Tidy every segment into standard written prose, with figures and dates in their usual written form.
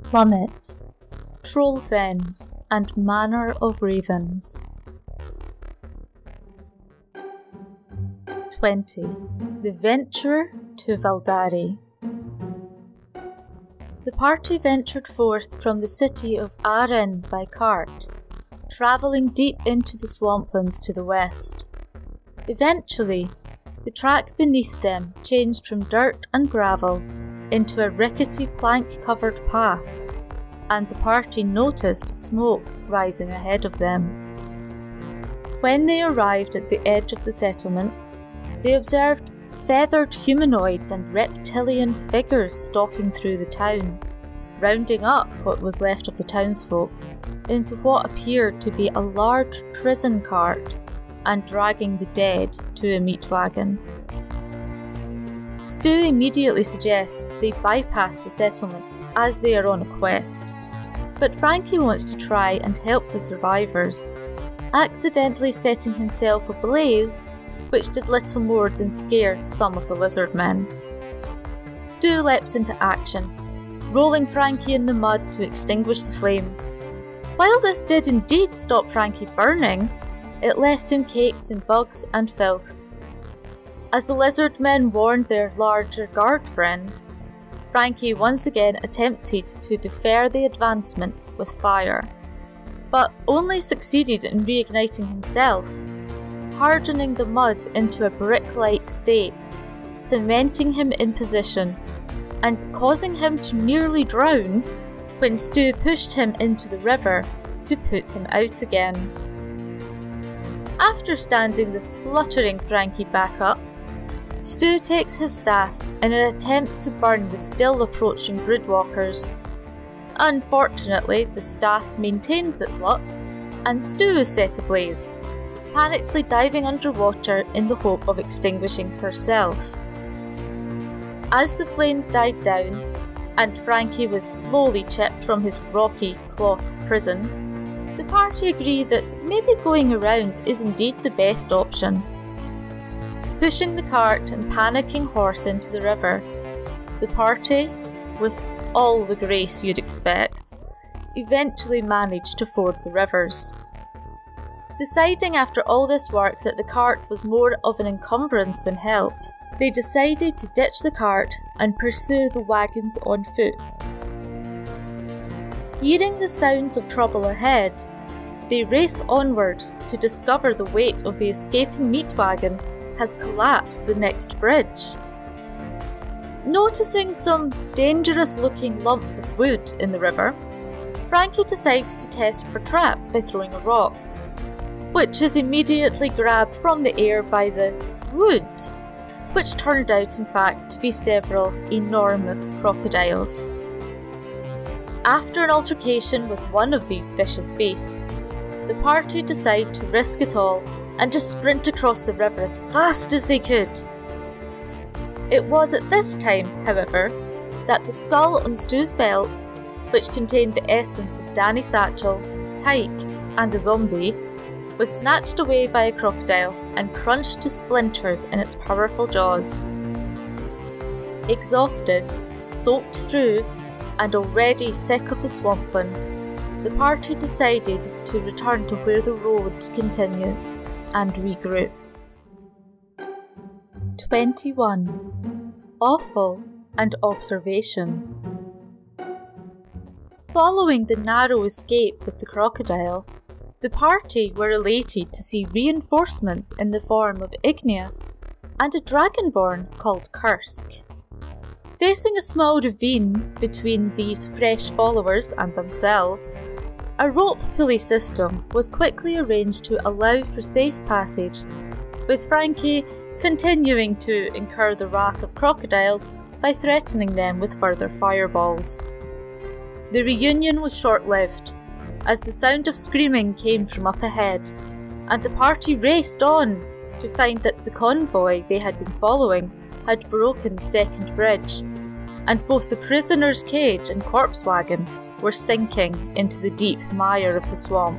Plummet, Trollfens, and Manor of Ravens. 20. The Venture to Valdari. The party ventured forth from the city of Aren by cart, travelling deep into the swamplands to the west. Eventually, the track beneath them changed from dirt and gravel into a rickety plank-covered path, and the party noticed smoke rising ahead of them. When they arrived at the edge of the settlement, they observed feathered humanoids and reptilian figures stalking through the town, rounding up what was left of the townsfolk into what appeared to be a large prison cart and dragging the dead to a meat wagon. Stu immediately suggests they bypass the settlement as they are on a quest, but Frankie wants to try and help the survivors, accidentally setting himself ablaze, which did little more than scare some of the lizard men. Stu leaps into action, rolling Frankie in the mud to extinguish the flames. While this did indeed stop Frankie burning, it left him caked in bugs and filth. As the lizard men warned their larger guard friends, Frankie once again attempted to defer the advancement with fire, but only succeeded in reigniting himself, hardening the mud into a brick-like state, cementing him in position, and causing him to nearly drown when Stu pushed him into the river to put him out again. After standing the spluttering Frankie back up, Stu takes his staff in an attempt to burn the still approaching broodwalkers. Unfortunately, the staff maintains its luck, and Stu is set ablaze, panically diving underwater in the hope of extinguishing herself. As the flames died down, and Frankie was slowly chipped from his rocky cloth prison, the party agree that maybe going around is indeed the best option. Pushing the cart and panicking horse into the river, the party, with all the grace you'd expect, eventually managed to ford the rivers. Deciding after all this work that the cart was more of an encumbrance than help, they decided to ditch the cart and pursue the wagons on foot. Hearing the sounds of trouble ahead, they race onwards to discover the weight of the escaping meat wagon has collapsed the next bridge. Noticing some dangerous-looking lumps of wood in the river, Frankie decides to test for traps by throwing a rock, which is immediately grabbed from the air by the wood, which turned out in fact to be several enormous crocodiles. After an altercation with one of these vicious beasts, the party decide to risk it all and just sprint across the river as fast as they could. It was at this time, however, that the skull on Stu's belt, which contained the essence of Danny Satchel, Tyke, and a zombie, was snatched away by a crocodile and crunched to splinters in its powerful jaws. Exhausted, soaked through, and already sick of the swamplands, the party decided to return to where the road continues and regroup. 21. Offal and Observation. Following the narrow escape with the crocodile, the party were elated to see reinforcements in the form of Igneous and a dragonborn called Kursk. Facing a small ravine between these fresh followers and themselves, a rope pulley system was quickly arranged to allow for safe passage, with Frankie continuing to incur the wrath of crocodiles by threatening them with further fireballs. The reunion was short-lived, as the sound of screaming came from up ahead, and the party raced on to find that the convoy they had been following had broken the second bridge, and both the prisoner's cage and corpse wagon were sinking into the deep mire of the swamp.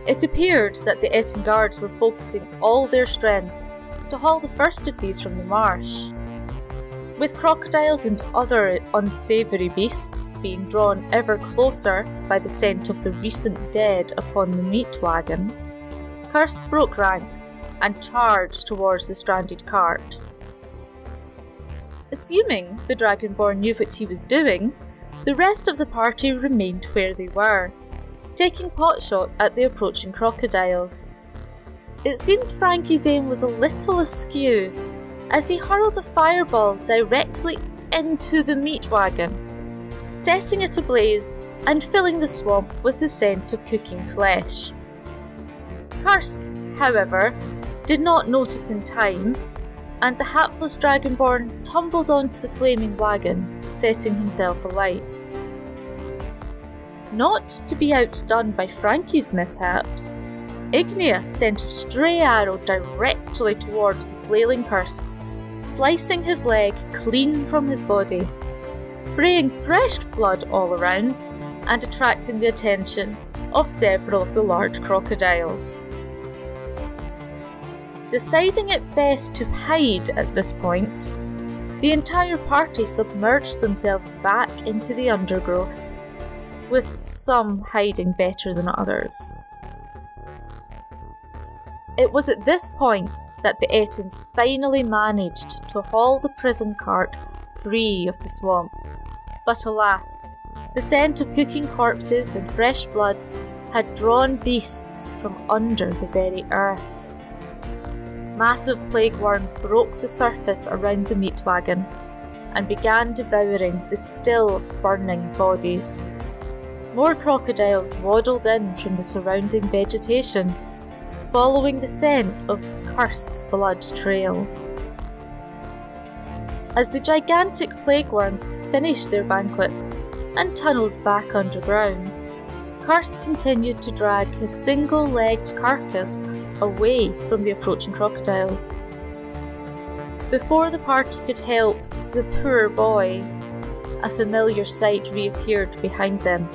It appeared that the Eton guards were focusing all their strength to haul the first of these from the marsh. With crocodiles and other unsavoury beasts being drawn ever closer by the scent of the recent dead upon the meat wagon, Kursk broke ranks and charged towards the stranded cart. Assuming the Dragonborn knew what he was doing, the rest of the party remained where they were, taking potshots at the approaching crocodiles. It seemed Frankie's aim was a little askew, as he hurled a fireball directly into the meat wagon, setting it ablaze and filling the swamp with the scent of cooking flesh. Kursk, however, did not notice in time, and the hapless Dragonborn tumbled onto the flaming wagon, setting himself alight. Not to be outdone by Frankie's mishaps, Igneous sent a stray arrow directly towards the flailing Kursk, slicing his leg clean from his body, spraying fresh blood all around and attracting the attention of several of the large crocodiles. Deciding it best to hide at this point, the entire party submerged themselves back into the undergrowth, with some hiding better than others. It was at this point that the Ettins finally managed to haul the prison cart free of the swamp. But alas, the scent of cooking corpses and fresh blood had drawn beasts from under the very earth. Massive plague worms broke the surface around the meat wagon and began devouring the still burning bodies. More crocodiles waddled in from the surrounding vegetation, following the scent of Kursk's blood trail. As the gigantic plague worms finished their banquet and tunnelled back underground, Kursk continued to drag his single-legged carcass away from the approaching crocodiles. Before the party could help the poor boy, a familiar sight reappeared behind them: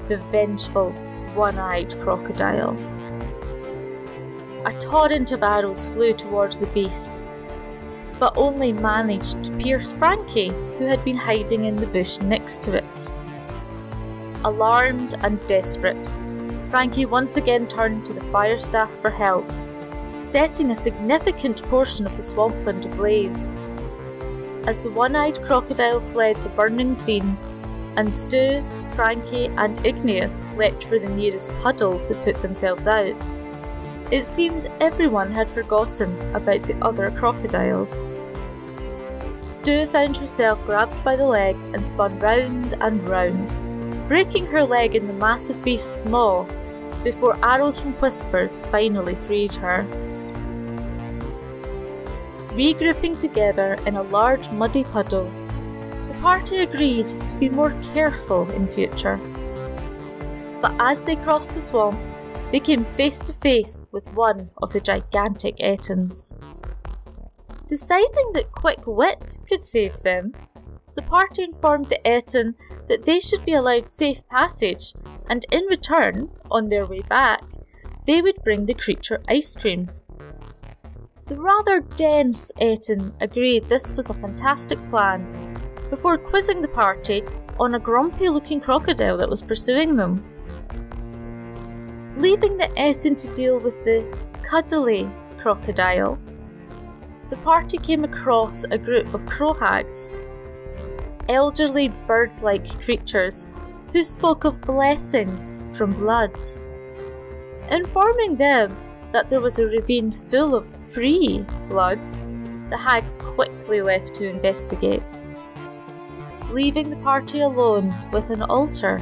the vengeful, one-eyed crocodile. A torrent of arrows flew towards the beast, but only managed to pierce Frankie, who had been hiding in the bush next to it. Alarmed and desperate, Frankie once again turned to the fire staff for help, setting a significant portion of the swampland ablaze. As the one-eyed crocodile fled the burning scene, and Stu, Frankie and Igneous leapt for the nearest puddle to put themselves out, it seemed everyone had forgotten about the other crocodiles. Stu found herself grabbed by the leg and spun round and round, breaking her leg in the massive beast's maw before arrows from Whispers finally freed her. Regrouping together in a large muddy puddle, the party agreed to be more careful in future. But as they crossed the swamp, they came face to face with one of the gigantic Ettins. Deciding that quick wit could save them, the party informed the Ettin that they should be allowed safe passage, and in return, on their way back, they would bring the creature ice cream. The rather dense Ettin agreed this was a fantastic plan, before quizzing the party on a grumpy-looking crocodile that was pursuing them. Leaving the Ettin to deal with the cuddly crocodile, the party came across a group of crowhags, elderly bird-like creatures who spoke of blessings from blood. Informing them that there was a ravine full of free blood, the hags quickly left to investigate, leaving the party alone with an altar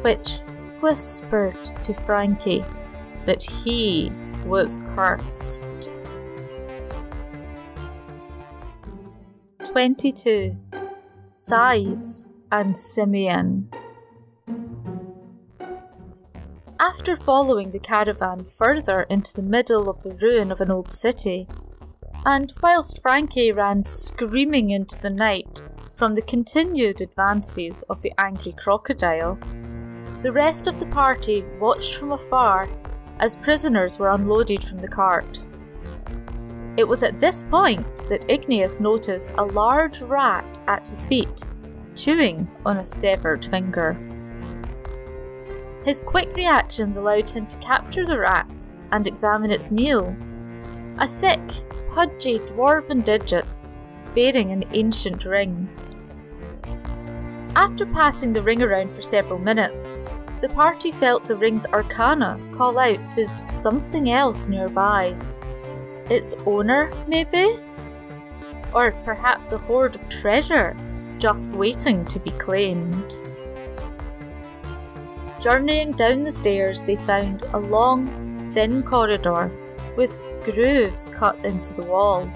which whispered to Frankie that he was cursed. 22. Scythes and Simeon. After following the caravan further into the middle of the ruin of an old city, and whilst Frankie ran screaming into the night from the continued advances of the angry crocodile, the rest of the party watched from afar as prisoners were unloaded from the cart. It was at this point that Igneous noticed a large rat at his feet, chewing on a severed finger. His quick reactions allowed him to capture the rat and examine its meal, a thick, pudgy dwarven digit bearing an ancient ring. After passing the ring around for several minutes, the party felt the ring's arcana call out to something else nearby. Its owner, maybe? Or perhaps a hoard of treasure just waiting to be claimed. Journeying down the stairs, they found a long, thin corridor with grooves cut into the wall.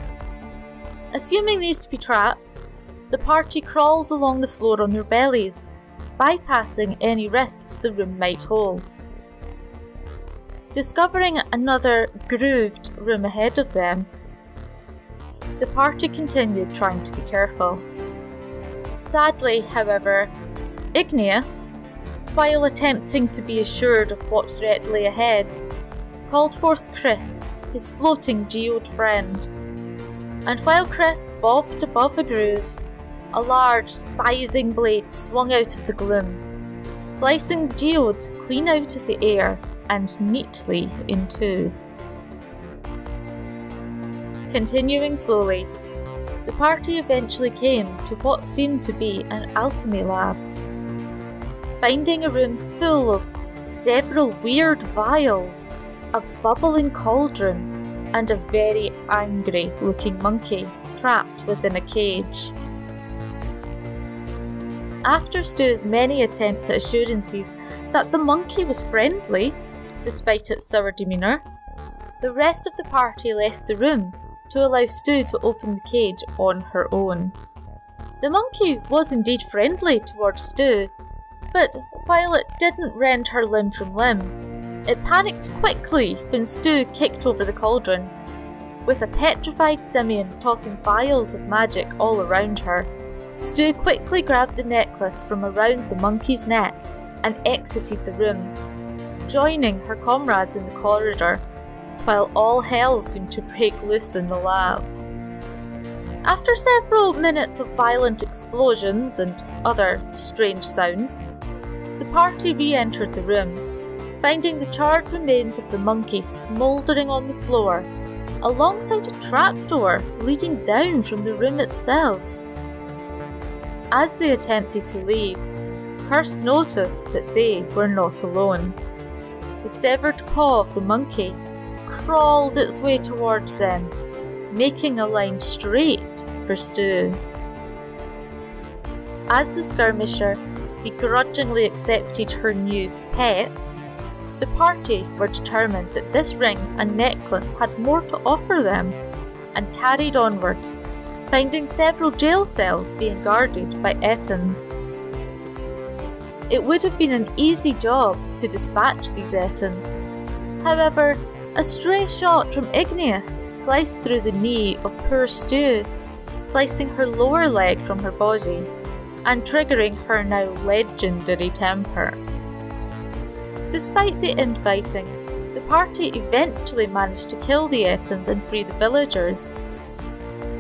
Assuming these to be traps, the party crawled along the floor on their bellies, bypassing any risks the room might hold. Discovering another grooved room ahead of them, the party continued trying to be careful. Sadly, however, Igneous, while attempting to be assured of what threat lay ahead, called forth Chris, his floating geode friend. And while Chris bobbed above a groove, a large, scything blade swung out of the gloom, slicing the geode clean out of the air and neatly in two. Continuing slowly, the party eventually came to what seemed to be an alchemy lab, finding a room full of several weird vials, a bubbling cauldron, and a very angry-looking monkey trapped within a cage. After Stu's many attempts at assurances that the monkey was friendly, despite its sour demeanour, the rest of the party left the room to allow Stu to open the cage on her own. The monkey was indeed friendly towards Stu, but while it didn't rend her limb from limb, it panicked quickly when Stu kicked over the cauldron. With a petrified simian tossing vials of magic all around her, Stu quickly grabbed the necklace from around the monkey's neck and exited the room, joining her comrades in the corridor, while all hell seemed to break loose in the lab. After several minutes of violent explosions and other strange sounds, the party re-entered the room, finding the charred remains of the monkey smouldering on the floor, alongside a trapdoor leading down from the room itself. As they attempted to leave, Kursk noticed that they were not alone. The severed paw of the monkey crawled its way towards them, making a line straight for Stu. As the skirmisher begrudgingly accepted her new pet, the party were determined that this ring and necklace had more to offer them, and carried onwards, finding several jail cells being guarded by Ettins. It would have been an easy job to dispatch these Ettins. However, a stray shot from Igneous sliced through the knee of poor Stu, slicing her lower leg from her body, and triggering her now legendary temper. Despite the infighting, the party eventually managed to kill the Ettins and free the villagers.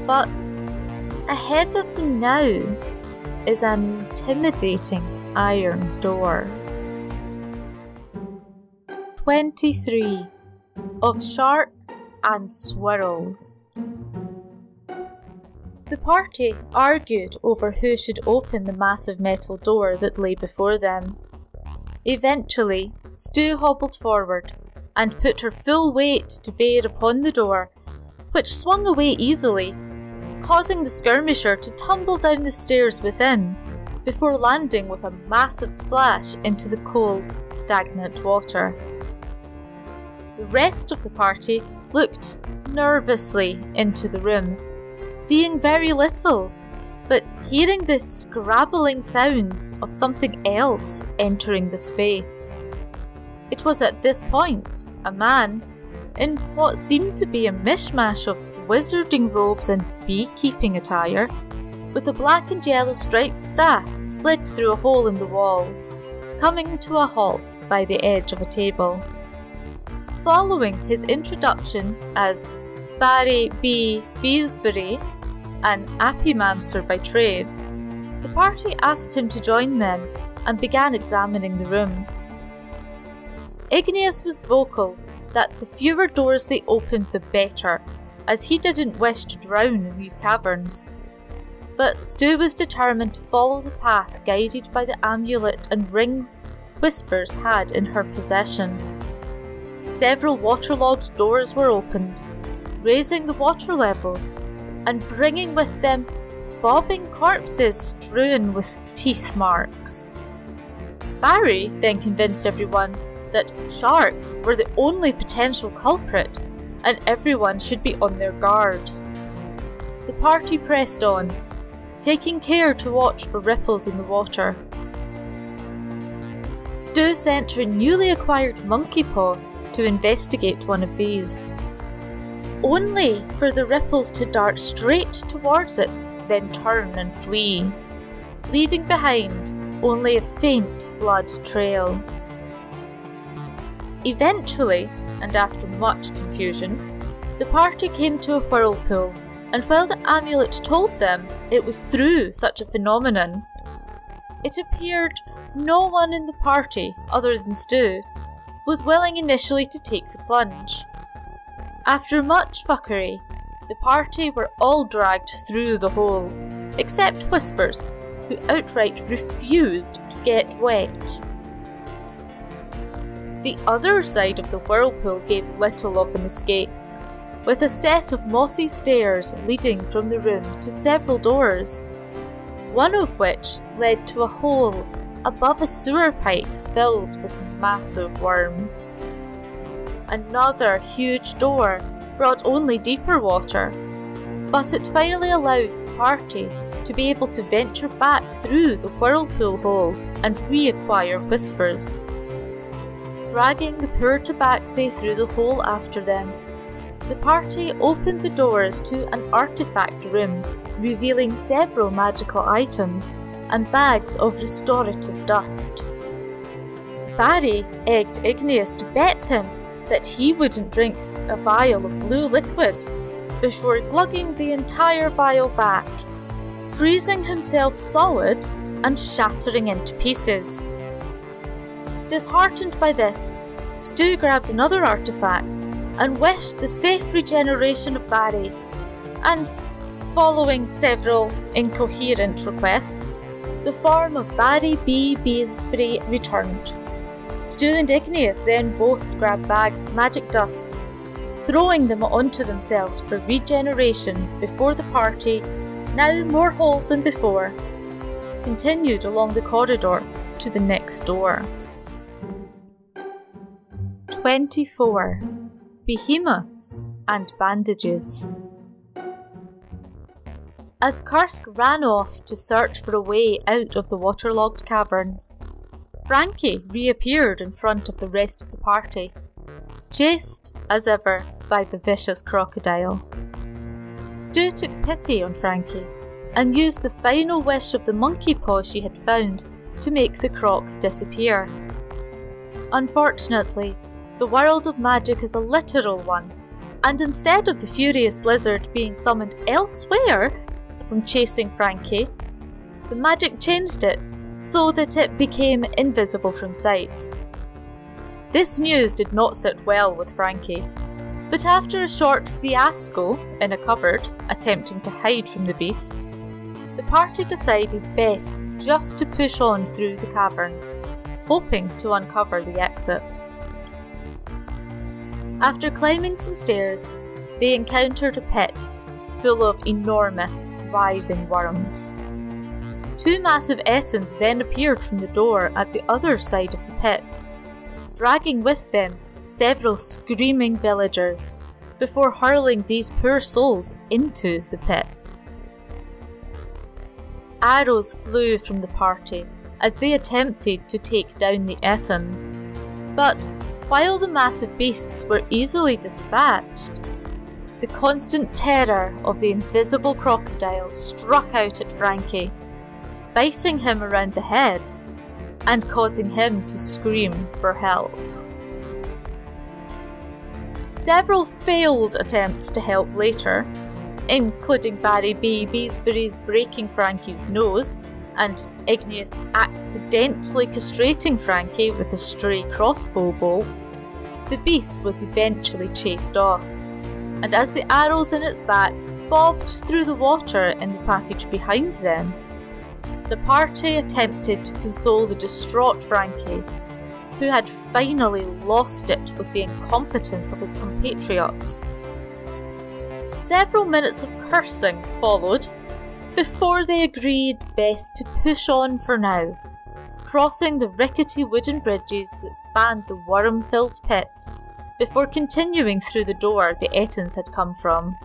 But ahead of them now is an intimidating iron door. 23 of Sharks and Swirls. The party argued over who should open the massive metal door that lay before them. Eventually, Stu hobbled forward and put her full weight to bear upon the door, which swung away easily, causing the skirmisher to tumble down the stairs within, before landing with a massive splash into the cold, stagnant water. The rest of the party looked nervously into the room, seeing very little, but hearing the scrabbling sounds of something else entering the space. It was at this point a man, in what seemed to be a mishmash of wizarding robes and beekeeping attire, with a black and yellow striped staff slid through a hole in the wall, coming to a halt by the edge of a table. Following his introduction as Barry B. Beesbury, an apimancer by trade, the party asked him to join them and began examining the room. Igneous was vocal that the fewer doors they opened the better, as he didn't wish to drown in these caverns. But Stu was determined to follow the path guided by the amulet and ring Whispers had in her possession. Several waterlogged doors were opened, raising the water levels and bringing with them bobbing corpses strewn with teeth marks. Barry then convinced everyone that sharks were the only potential culprit and everyone should be on their guard. The party pressed on, taking care to watch for ripples in the water. Stu sent her newly acquired monkey paw to investigate one of these, only for the ripples to dart straight towards it, then turn and flee, leaving behind only a faint blood trail. Eventually, and after much confusion, the party came to a whirlpool, and while the amulet told them it was through such a phenomenon, it appeared no one in the party, other than Stu, was willing initially to take the plunge. After much fuckery, the party were all dragged through the hole, except Whispers, who outright refused to get wet. The other side of the whirlpool gave little of an escape, with a set of mossy stairs leading from the room to several doors, one of which led to a hole above a sewer pipe filled with massive worms. Another huge door brought only deeper water, but it finally allowed the party to be able to venture back through the whirlpool hole and reacquire Whispers. Dragging the poor tabaxi through the hole after them, the party opened the doors to an artifact room, revealing several magical items and bags of restorative dust. Barry egged Igneous to bet him that he wouldn't drink a vial of blue liquid before lugging the entire vial back, freezing himself solid and shattering into pieces. Disheartened by this, Stu grabbed another artifact and wished the safe regeneration of Barry, and, following several incoherent requests, the form of Barry B. Beesbury returned. Stu and Igneous then both grabbed bags of magic dust, throwing them onto themselves for regeneration before the party, now more whole than before, continued along the corridor to the next door. 24. Behemoths and Bandages. As Kursk ran off to search for a way out of the waterlogged caverns, Frankie reappeared in front of the rest of the party, chased, as ever, by the vicious crocodile. Stu took pity on Frankie and used the final wish of the monkey paw she had found to make the croc disappear. Unfortunately, the world of magic is a literal one, and instead of the furious lizard being summoned elsewhere from chasing Frankie, the magic changed it so that it became invisible from sight. This news did not sit well with Frankie, but after a short fiasco in a cupboard attempting to hide from the beast, the party decided best just to push on through the caverns, hoping to uncover the exit. After climbing some stairs, they encountered a pit full of enormous, writhing worms. Two massive ettins then appeared from the door at the other side of the pit, dragging with them several screaming villagers before hurling these poor souls into the pit. Arrows flew from the party as they attempted to take down the ettins, but while the massive beasts were easily dispatched, the constant terror of the invisible crocodile struck out at Frankie, biting him around the head and causing him to scream for help. several failed attempts to help later, including Barry B. Beesbury's breaking Frankie's nose, and Igneous accidentally castrating Frankie with a stray crossbow bolt, the beast was eventually chased off, and as the arrows in its back bobbed through the water in the passage behind them, the party attempted to console the distraught Frankie, who had finally lost it with the incompetence of his compatriots. Several minutes of cursing followed before they agreed best to push on for now, crossing the rickety wooden bridges that spanned the worm-filled pit, before continuing through the door the Ettins had come from.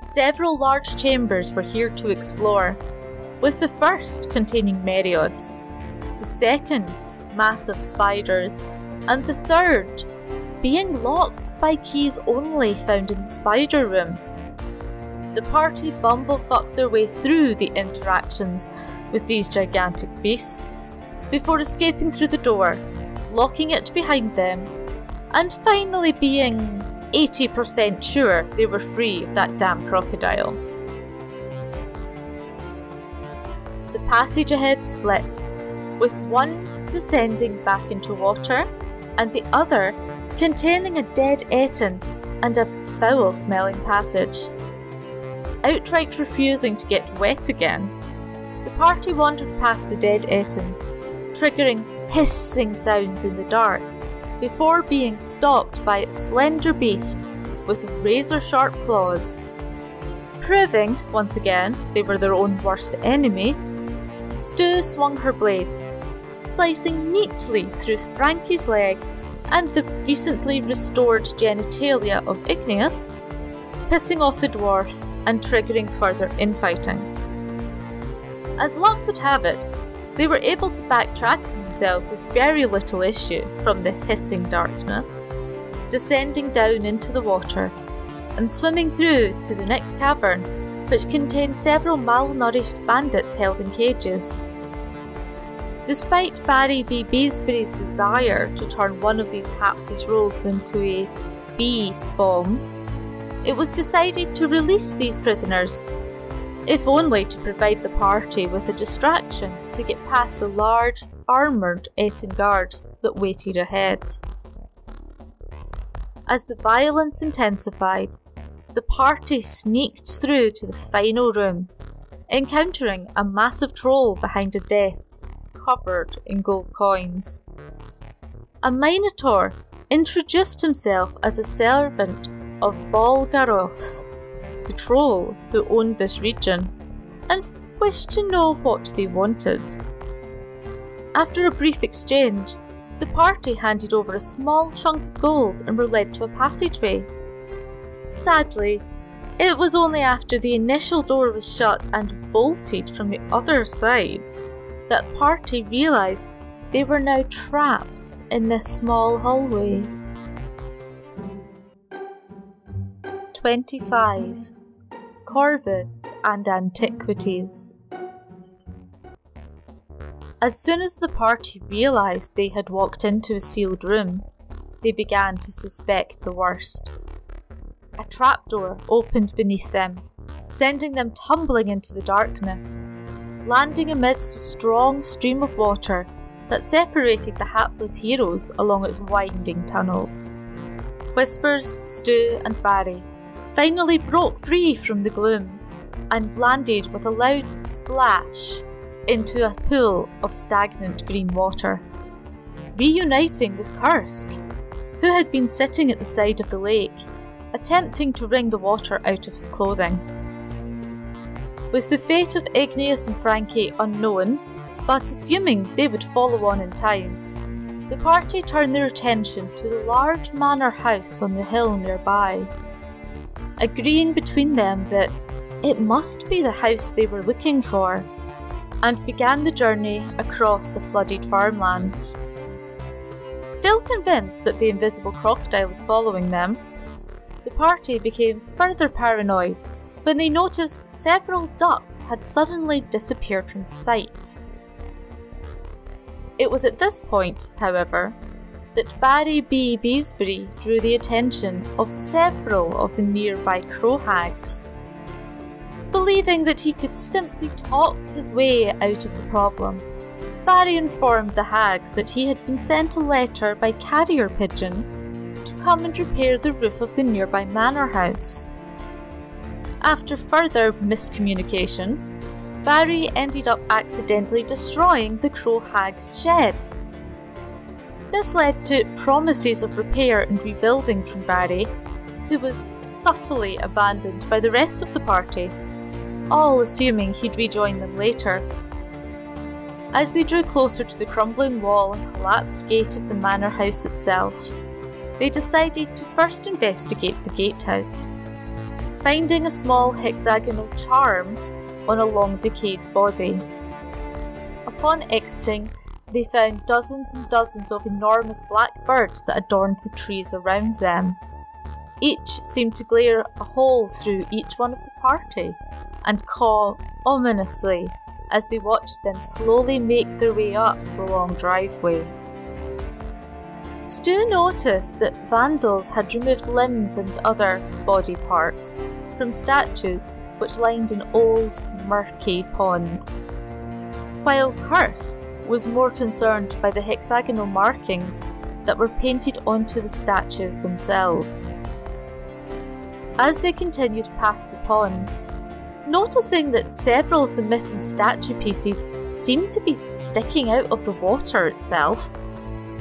Several large chambers were here to explore, with the first containing Meriods, the second massive spiders, and the third being locked by keys only found in the spider room. The party bumblefucked their way through the interactions with these gigantic beasts, before escaping through the door, locking it behind them, and finally being 80% sure they were free of that damn crocodile. The passage ahead split, with one descending back into water, and the other containing a dead Ettin and a foul-smelling passage. Outright refusing to get wet again, the party wandered past the dead Ettin, triggering hissing sounds in the dark, before being stalked by its slender beast with razor-sharp claws. Proving, once again, they were their own worst enemy, Stu swung her blades, slicing neatly through Frankie's leg and the recently restored genitalia of Igneous, pissing off the dwarf and triggering further infighting. As luck would have it, they were able to backtrack themselves with very little issue from the hissing darkness, descending down into the water and swimming through to the next cavern, which contained several malnourished bandits held in cages. Despite Barry B. Beesbury's desire to turn one of these hapless rogues into a bee bomb, it was decided to release these prisoners, if only to provide the party with a distraction to get past the large, armoured Ettin guards that waited ahead. As the violence intensified, the party sneaked through to the final room, encountering a massive troll behind a desk covered in gold coins. A Minotaur introduced himself as a servant of Bolgaroth, the troll who owned this region, and wished to know what they wanted. After a brief exchange, the party handed over a small chunk of gold and were led to a passageway. Sadly, it was only after the initial door was shut and bolted from the other side that the party realised they were now trapped in this small hallway. 25. Corvids and Antiquities. As soon as the party realised they had walked into a sealed room, they began to suspect the worst. A trapdoor opened beneath them, sending them tumbling into the darkness, landing amidst a strong stream of water that separated the hapless heroes along its winding tunnels. Whispers, Stu and Barry finally broke free from the gloom and landed with a loud splash into a pool of stagnant green water, reuniting with Kursk, who had been sitting at the side of the lake, attempting to wring the water out of his clothing. With the fate of Igneous and Frankie unknown, but assuming they would follow on in time, the party turned their attention to the large manor house on the hill nearby, agreeing between them that it must be the house they were looking for, and began the journey across the flooded farmlands. Still convinced that the invisible crocodile was following them, the party became further paranoid when they noticed several ducks had suddenly disappeared from sight. It was at this point, however, that Barry B. Beesbury drew the attention of several of the nearby crow hags. Believing that he could simply talk his way out of the problem, Barry informed the hags that he had been sent a letter by carrier pigeon to come and repair the roof of the nearby manor house. After further miscommunication, Barry ended up accidentally destroying the crow hag's shed. This led to promises of repair and rebuilding from Barry, who was subtly abandoned by the rest of the party, all assuming he'd rejoin them later. As they drew closer to the crumbling wall and collapsed gate of the manor house itself, they decided to first investigate the gatehouse, finding a small hexagonal charm on a long decayed body. Upon exiting, they found dozens and dozens of enormous black birds that adorned the trees around them. Each seemed to glare a hole through each one of the party and caw ominously as they watched them slowly make their way up the long driveway. Stu noticed that vandals had removed limbs and other body parts from statues which lined an old, murky pond, while Kursk was more concerned by the hexagonal markings that were painted onto the statues themselves. As they continued past the pond, noticing that several of the missing statue pieces seemed to be sticking out of the water itself,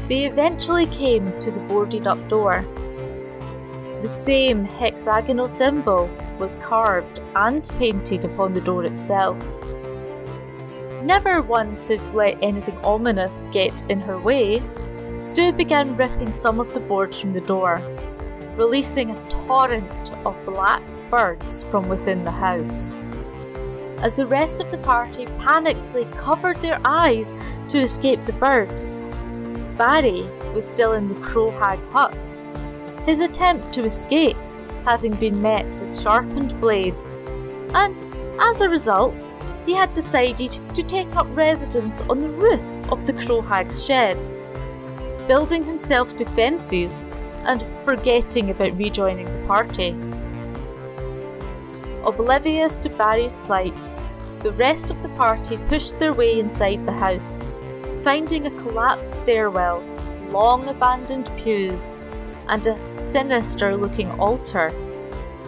they eventually came to the boarded up door. The same hexagonal symbol was carved and painted upon the door itself. Never one to let anything ominous get in her way, Stu began ripping some of the boards from the door, releasing a torrent of black birds from within the house. As the rest of the party panickedly covered their eyes to escape the birds, Barry was still in the crow hag hut, his attempt to escape having been met with sharpened blades, and as a result, he had decided to take up residence on the roof of the crow hag's shed, building himself defences and forgetting about rejoining the party. Oblivious to Barry's plight, the rest of the party pushed their way inside the house, finding a collapsed stairwell, long abandoned pews, and a sinister-looking altar,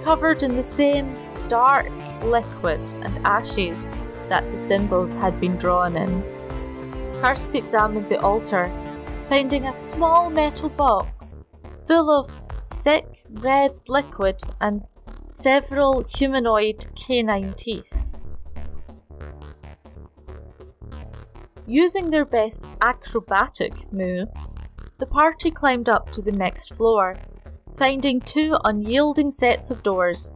covered in the same dark liquid and ashes that the symbols had been drawn in. Kursk examined the altar, finding a small metal box full of thick red liquid and several humanoid canine teeth. Using their best acrobatic moves, the party climbed up to the next floor, finding two unyielding sets of doors,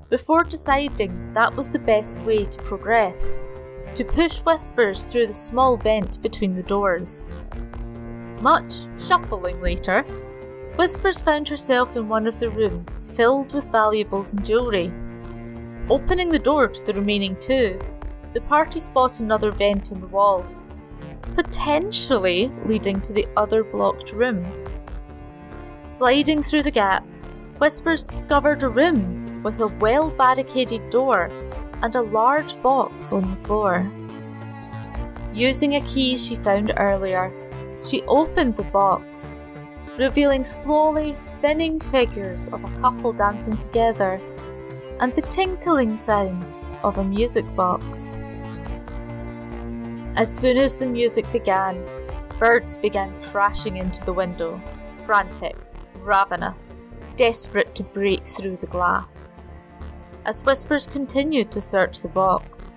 before deciding that was the best way to progress, to push Whispers through the small vent between the doors. Much shuffling later, Whispers found herself in one of the rooms filled with valuables and jewellery. Opening the door to the remaining two, the party spot another vent in the wall, potentially leading to the other blocked room. Sliding through the gap, Whispers discovered a room with a well-barricaded door and a large box on the floor. Using a key she found earlier, she opened the box, revealing slowly spinning figures of a couple dancing together and the tinkling sounds of a music box. As soon as the music began, birds began crashing into the window, frantic, ravenous, desperate to break through the glass. As Whispers continued to search the box,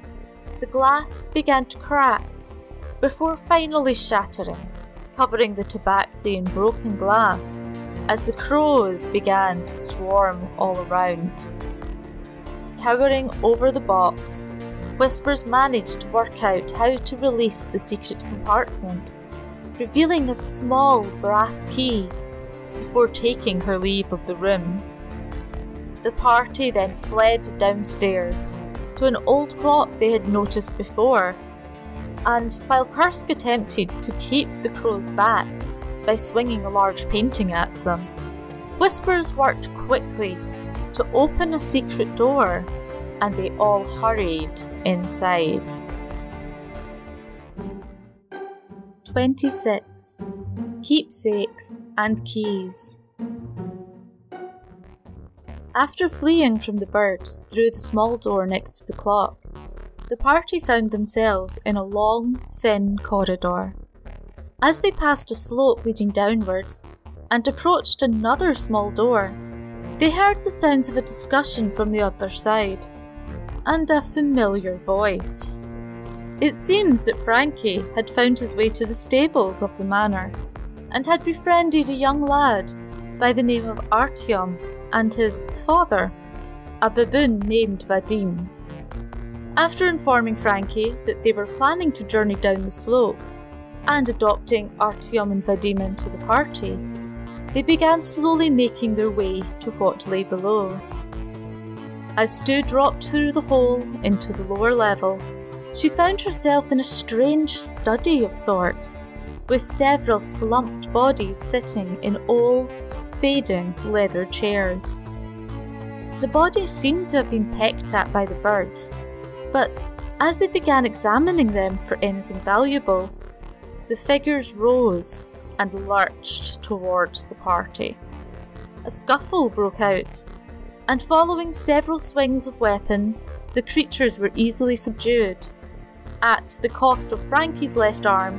the glass began to crack, before finally shattering, covering the tabaxi in broken glass as the crows began to swarm all around. Cowering over the box, Whispers managed to work out how to release the secret compartment, revealing a small brass key before taking her leave of the room. The party then fled downstairs to an old clock they had noticed before, and while Kursk attempted to keep the crows back, by swinging a large painting at them. Whispers worked quickly to open a secret door, and they all hurried inside. 26. Keepsakes and Keys. After fleeing from the birds through the small door next to the clock, the party found themselves in a long, thin corridor. As they passed a slope leading downwards and approached another small door, they heard the sounds of a discussion from the other side, and a familiar voice. It seems that Frankie had found his way to the stables of the manor, and had befriended a young lad by the name of Artyom and his father, a baboon named Vadim. After informing Frankie that they were planning to journey down the slope, and adopting Artyom and Vadim into the party, they began slowly making their way to what lay below. As Stu dropped through the hole into the lower level, she found herself in a strange study of sorts, with several slumped bodies sitting in old, fading leather chairs. The bodies seemed to have been pecked at by the birds, but as they began examining them for anything valuable, the figures rose and lurched towards the party. A scuffle broke out, and following several swings of weapons, the creatures were easily subdued, at the cost of Frankie's left arm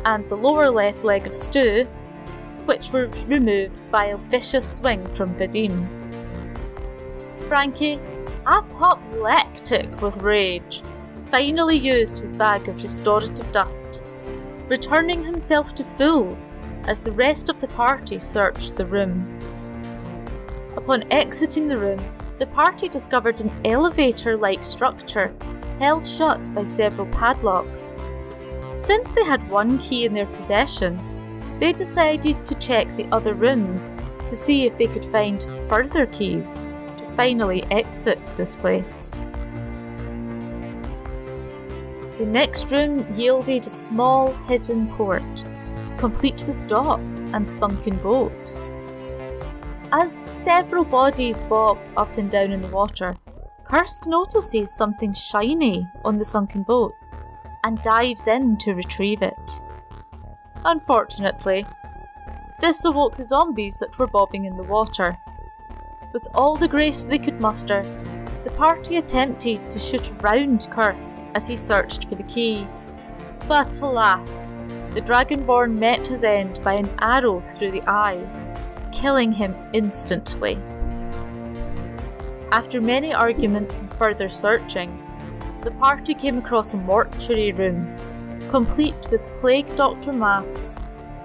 and the lower left leg of Stu, which were removed by a vicious swing from Vadim. Frankie, apoplectic with rage, finally used his bag of restorative dust, returning himself to full as the rest of the party searched the room. Upon exiting the room, the party discovered an elevator-like structure held shut by several padlocks. Since they had one key in their possession, they decided to check the other rooms to see if they could find further keys to finally exit this place. The next room yielded a small hidden port, complete with dock and sunken boat. As several bodies bob up and down in the water, Kursk notices something shiny on the sunken boat and dives in to retrieve it. Unfortunately, this awoke the zombies that were bobbing in the water. With all the grace they could muster, the party attempted to shoot around Kursk as he searched for the key. But alas, the Dragonborn met his end by an arrow through the eye, killing him instantly. After many arguments and further searching, the party came across a mortuary room, complete with plague doctor masks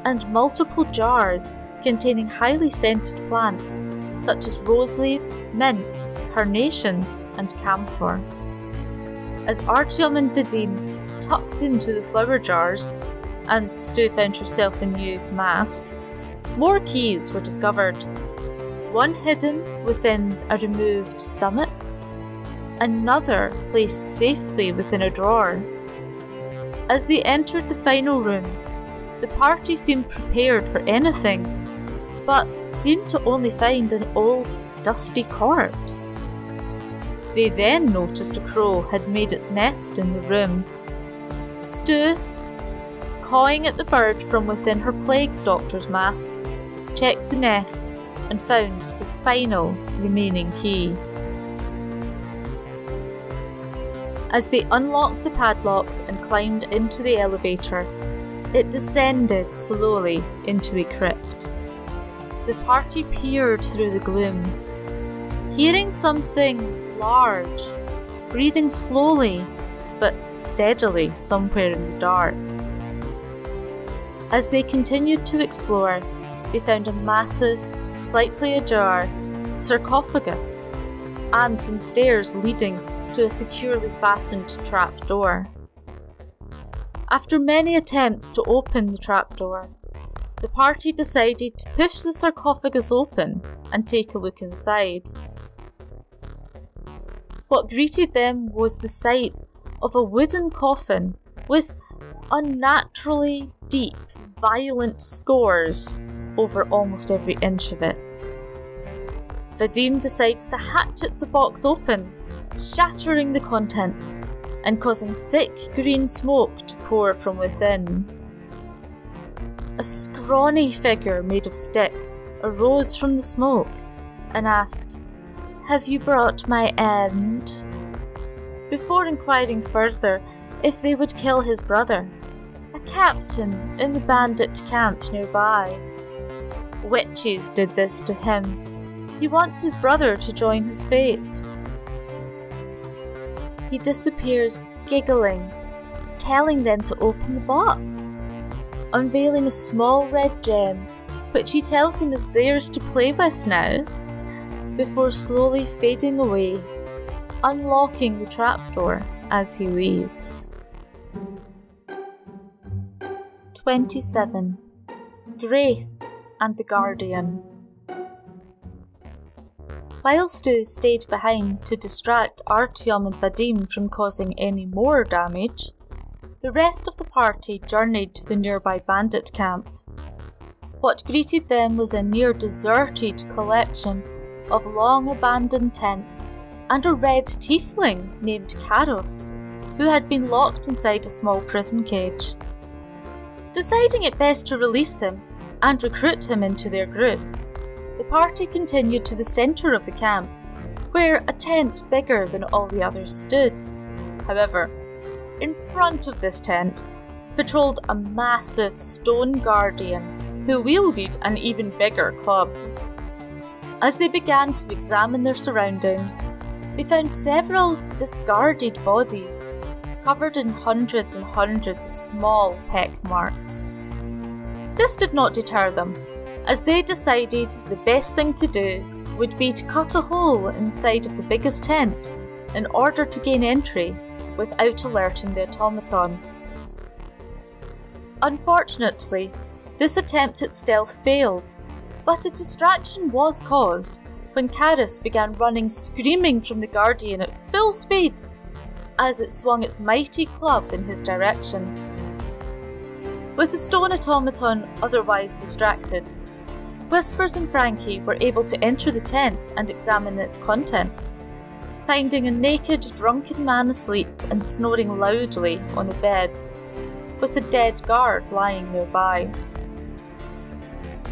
and multiple jars containing highly scented plants such as rose leaves, mint, carnations and camphor. As Artyom and Vadim tucked into the flower jars, and Stu found herself a new mask, more keys were discovered, one hidden within a removed stomach, another placed safely within a drawer. As they entered the final room, the party seemed prepared for anything, but seemed to only find an old, dusty corpse. They then noticed a crow had made its nest in the room. Stu, cawing at the bird from within her plague doctor's mask, checked the nest and found the final remaining key. As they unlocked the padlocks and climbed into the elevator, it descended slowly into a crypt. The party peered through the gloom, hearing something large, breathing slowly but steadily somewhere in the dark. As they continued to explore, they found a massive, slightly ajar sarcophagus and some stairs leading to a securely fastened trapdoor. After many attempts to open the trapdoor, the party decided to push the sarcophagus open and take a look inside. What greeted them was the sight of a wooden coffin with unnaturally deep violent scores over almost every inch of it. Vadim decides to hatchet the box open, shattering the contents and causing thick green smoke to pour from within. A scrawny figure made of sticks arose from the smoke and asked, "Have you brought my end?" before inquiring further if they would kill his brother, a captain in the bandit camp nearby. Witches did this to him. He wants his brother to join his fate. He disappears giggling, telling them to open the box, unveiling a small red gem, which he tells them is theirs to play with now, before slowly fading away, unlocking the trapdoor as he leaves. 27. Grace and the Guardian. While Stu stayed behind to distract Artyom and Vadim from causing any more damage, the rest of the party journeyed to the nearby bandit camp. What greeted them was a near-deserted collection of long-abandoned tents and a red tiefling named Karos, who had been locked inside a small prison cage. Deciding it best to release him and recruit him into their group, the party continued to the centre of the camp, where a tent bigger than all the others stood. However, in front of this tent patrolled a massive stone guardian who wielded an even bigger club. As they began to examine their surroundings, they found several discarded bodies, covered in hundreds and hundreds of small peck marks. This did not deter them, as they decided the best thing to do would be to cut a hole inside of the biggest tent in order to gain entry without alerting the automaton. Unfortunately, this attempt at stealth failed, but a distraction was caused when Karis began running screaming from the Guardian at full speed as it swung its mighty club in his direction. With the stone automaton otherwise distracted, Whispers and Frankie were able to enter the tent and examine its contents, finding a naked, drunken man asleep and snoring loudly on a bed, with a dead guard lying nearby.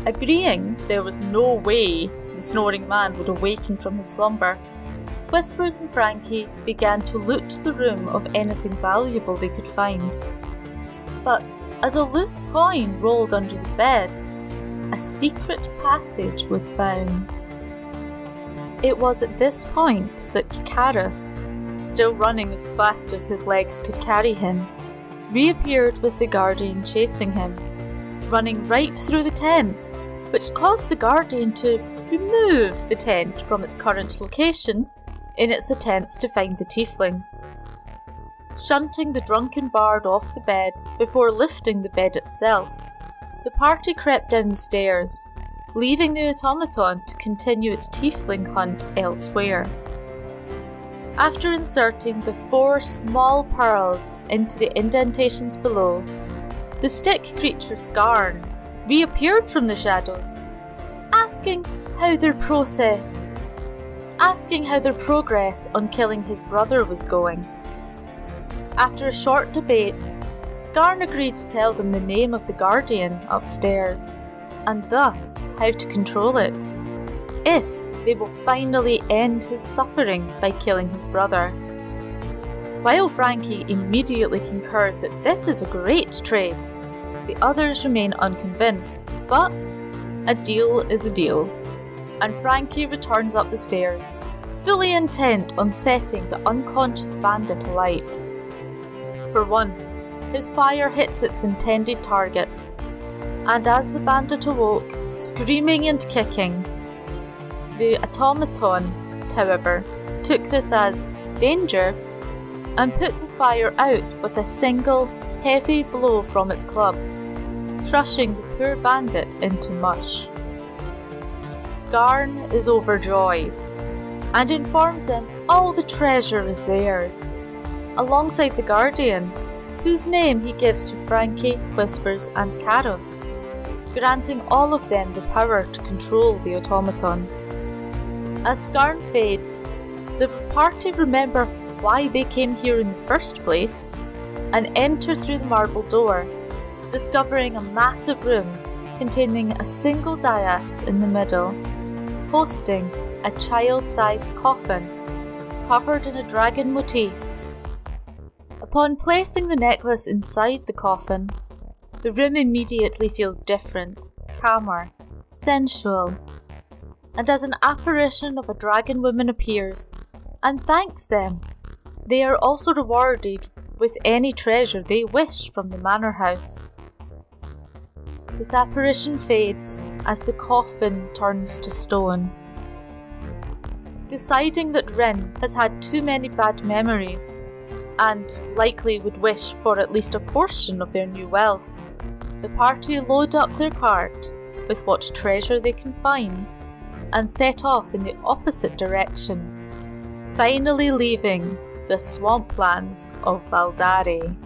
Agreeing there was no way the snoring man would awaken from his slumber, Whispers and Frankie began to loot the room of anything valuable they could find. But as a loose coin rolled under the bed, a secret passage was found. It was at this point that Karis, still running as fast as his legs could carry him, reappeared with the Guardian chasing him, running right through the tent, which caused the Guardian to remove the tent from its current location in its attempts to find the tiefling. Shunting the drunken bard off the bed before lifting the bed itself, the party crept down the stairs, leaving the automaton to continue its tiefling hunt elsewhere. After inserting the 4 small pearls into the indentations below, the stick creature Skarn reappeared from the shadows, asking how their progress on killing his brother was going. After a short debate, Skarn agreed to tell them the name of the Guardian upstairs, and thus how to control it, if they will finally end his suffering by killing his brother. While Frankie immediately concurs that this is a great trade, the others remain unconvinced, but a deal is a deal, and Frankie returns up the stairs, fully intent on setting the unconscious bandit alight. For once, his fire hits its intended target, and as the bandit awoke, screaming and kicking, the automaton, however, took this as danger and put the fire out with a single heavy blow from its club, crushing the poor bandit into mush. Skarn is overjoyed and informs them all the treasure is theirs, alongside the Guardian, whose name he gives to Frankie, Whispers and Karos, granting all of them the power to control the automaton. As Skarn fades, the party remember why they came here in the first place and enter through the marble door, discovering a massive room containing a single dais in the middle, hosting a child-sized coffin covered in a dragon motif. Upon placing the necklace inside the coffin, the room immediately feels different, calmer, sensual, and as an apparition of a dragon woman appears and thanks them, they are also rewarded with any treasure they wish from the manor house. This apparition fades as the coffin turns to stone. Deciding that Rin has had too many bad memories, and likely would wish for at least a portion of their new wealth, the party load up their cart with what treasure they can find, and set off in the opposite direction, finally leaving the swamplands of Valdare.